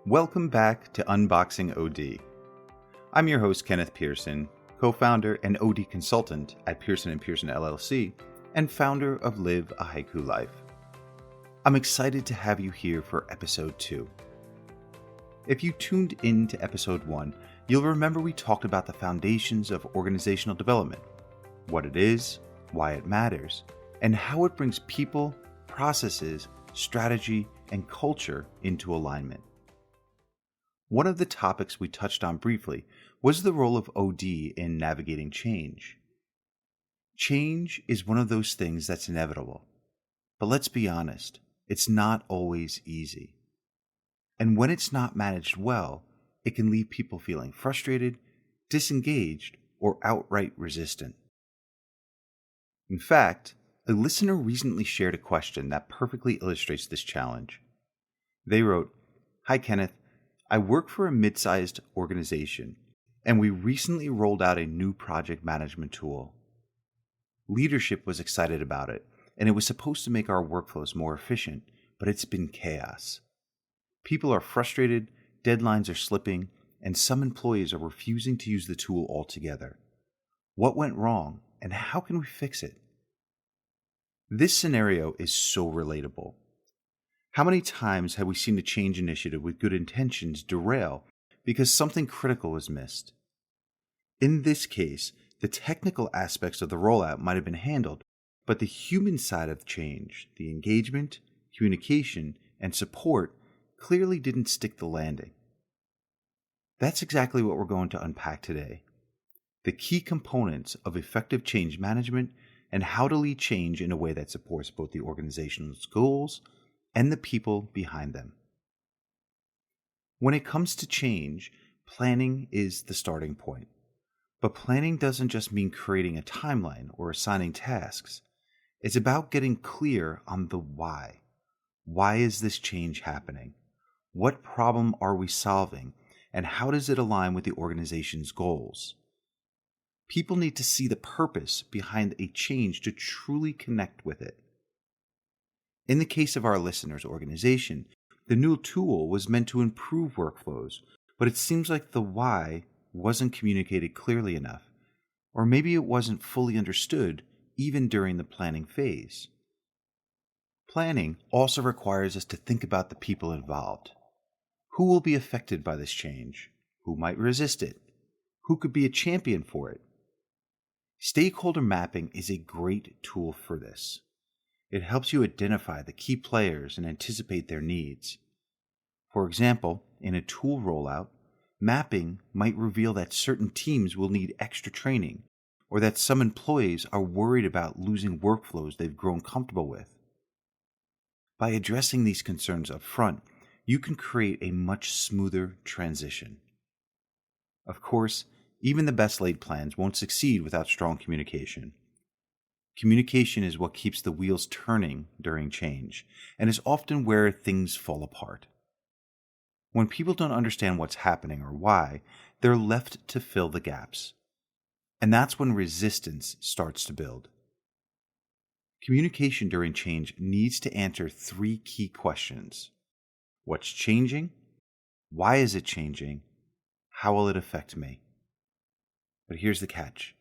Welcome back to Unboxing OD. I'm your host, Kenneth Pearson, co-founder and OD consultant at Pearson & Pearson LLC and founder of Live a Haiku Life. I'm excited to have you here for episode 2. If you tuned in to episode 1, you'll remember we talked about the foundations of organizational development, what it is, why it matters, and how it brings people, processes, strategy, and culture into alignment. One of the topics we touched on briefly was the role of OD in navigating change. Change is one of those things that's inevitable. But let's be honest, it's not always easy. And when it's not managed well, it can leave people feeling frustrated, disengaged, or outright resistant. In fact, a listener recently shared a question that perfectly illustrates this challenge. They wrote, "Hi Kenneth, I work for a mid-sized organization, and we recently rolled out a new project management tool. Leadership was excited about it, and it was supposed to make our workflows more efficient, but it's been chaos. People are frustrated, deadlines are slipping, and some employees are refusing to use the tool altogether. What went wrong, and how can we fix it?" This scenario is so relatable. How many times have we seen a change initiative with good intentions derail because something critical was missed? In this case, the technical aspects of the rollout might have been handled, but the human side of change, the engagement, communication, and support clearly didn't stick the landing. That's exactly what we're going to unpack today. The key components of effective change management and how to lead change in a way that supports both the organization's goals and the people behind them. When it comes to change, planning is the starting point. But planning doesn't just mean creating a timeline or assigning tasks. It's about getting clear on the why. Why is this change happening? What problem are we solving? And how does it align with the organization's goals? People need to see the purpose behind a change to truly connect with it. In the case of our listeners' organization, the new tool was meant to improve workflows, but it seems like the why wasn't communicated clearly enough, or maybe it wasn't fully understood even during the planning phase. Planning also requires us to think about the people involved. Who will be affected by this change? Who might resist it? Who could be a champion for it? Stakeholder mapping is a great tool for this. It helps you identify the key players and anticipate their needs. For example, in a tool rollout, mapping might reveal that certain teams will need extra training, or that some employees are worried about losing workflows they've grown comfortable with. By addressing these concerns up front, you can create a much smoother transition. Of course, even the best laid plans won't succeed without strong communication. Communication is what keeps the wheels turning during change, and is often where things fall apart. When people don't understand what's happening or why, they're left to fill the gaps. And that's when resistance starts to build. Communication during change needs to answer 3 key questions. What's changing? Why is it changing? How will it affect me? But here's the catch.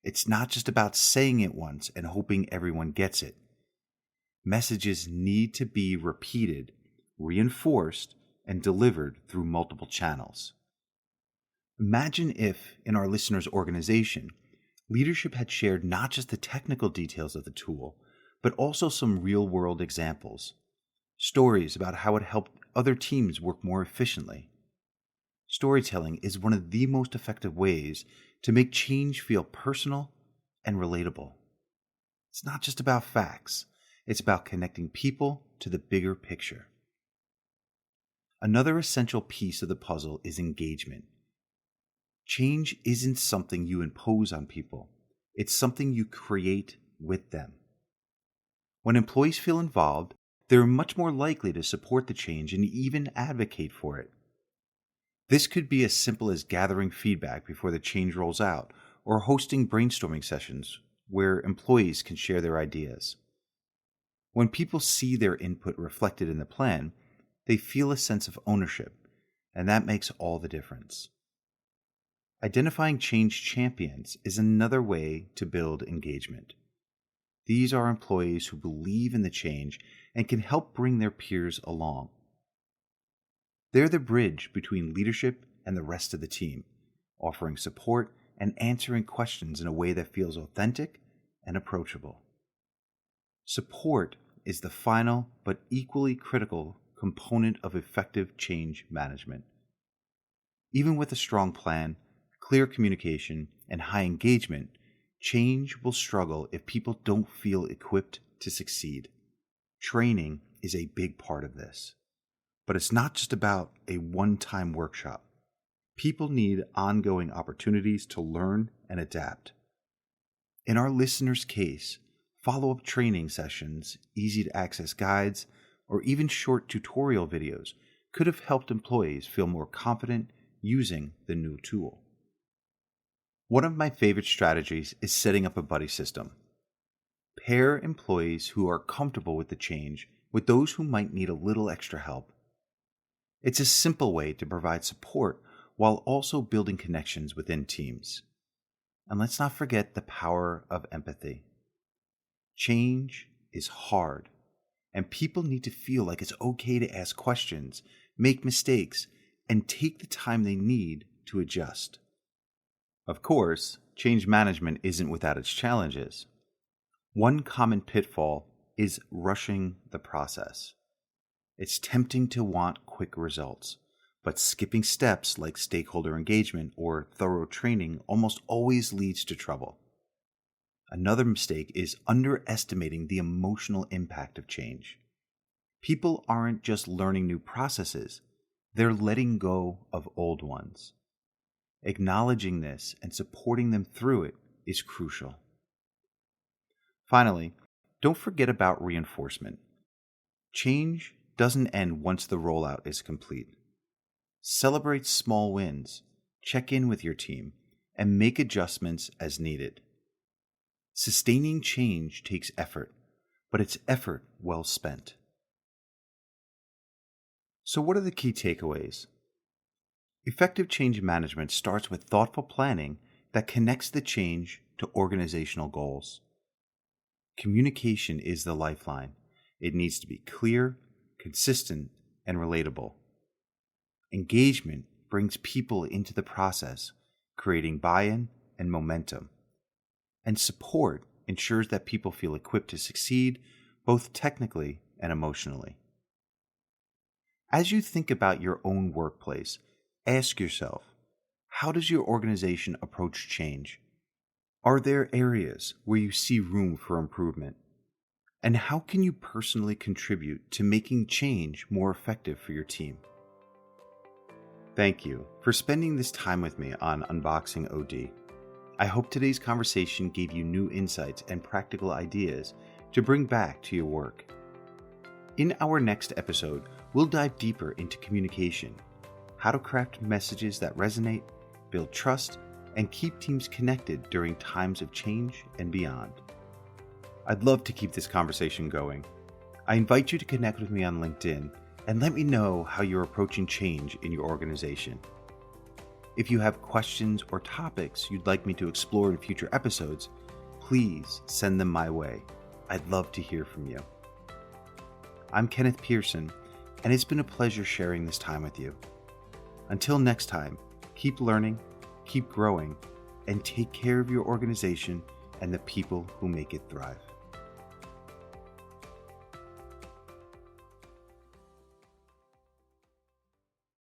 It's not just about saying it once and hoping everyone gets it. Messages need to be repeated, reinforced, and delivered through multiple channels. Imagine if, in our listeners' organization, leadership had shared not just the technical details of the tool, but also some real-world examples. Stories about how it helped other teams work more efficiently. Storytelling is one of the most effective ways to make change feel personal and relatable. It's not just about facts, it's about connecting people to the bigger picture. Another essential piece of the puzzle is engagement. Change isn't something you impose on people, it's something you create with them. When employees feel involved, they're much more likely to support the change and even advocate for it. This could be as simple as gathering feedback before the change rolls out, or hosting brainstorming sessions where employees can share their ideas. When people see their input reflected in the plan, they feel a sense of ownership, and that makes all the difference. Identifying change champions is another way to build engagement. These are employees who believe in the change and can help bring their peers along. They're the bridge between leadership and the rest of the team, offering support and answering questions in a way that feels authentic and approachable. Support is the final but equally critical component of effective change management. Even with a strong plan, clear communication, and high engagement, change will struggle if people don't feel equipped to succeed. Training is a big part of this. But it's not just about a one-time workshop. People need ongoing opportunities to learn and adapt. In our listeners' case, follow-up training sessions, easy-to-access guides, or even short tutorial videos could have helped employees feel more confident using the new tool. One of my favorite strategies is setting up a buddy system. Pair employees who are comfortable with the change with those who might need a little extra help. It's a simple way to provide support while also building connections within teams. And let's not forget the power of empathy. Change is hard, and people need to feel like it's okay to ask questions, make mistakes, and take the time they need to adjust. Of course, change management isn't without its challenges. One common pitfall is rushing the process. It's tempting to want quick results, but skipping steps like stakeholder engagement or thorough training almost always leads to trouble. Another mistake is underestimating the emotional impact of change. People aren't just learning new processes, they're letting go of old ones. Acknowledging this and supporting them through it is crucial. Finally, don't forget about reinforcement. Change doesn't end once the rollout is complete. Celebrate small wins, check in with your team, and make adjustments as needed. Sustaining change takes effort, but it's effort well spent. So what are the key takeaways? Effective change management starts with thoughtful planning that connects the change to organizational goals. Communication is the lifeline. It needs to be clear, consistent, and relatable. Engagement brings people into the process, creating buy-in and momentum. And support ensures that people feel equipped to succeed, both technically and emotionally. As you think about your own workplace, ask yourself, how does your organization approach change? Are there areas where you see room for improvement? And how can you personally contribute to making change more effective for your team? Thank you for spending this time with me on Unboxing OD. I hope today's conversation gave you new insights and practical ideas to bring back to your work. In our next episode, we'll dive deeper into communication, how to craft messages that resonate, build trust, and keep teams connected during times of change and beyond. I'd love to keep this conversation going. I invite you to connect with me on LinkedIn and let me know how you're approaching change in your organization. If you have questions or topics you'd like me to explore in future episodes, please send them my way. I'd love to hear from you. I'm Kenneth Pearson, and it's been a pleasure sharing this time with you. Until next time, keep learning, keep growing, and take care of your organization and the people who make it thrive.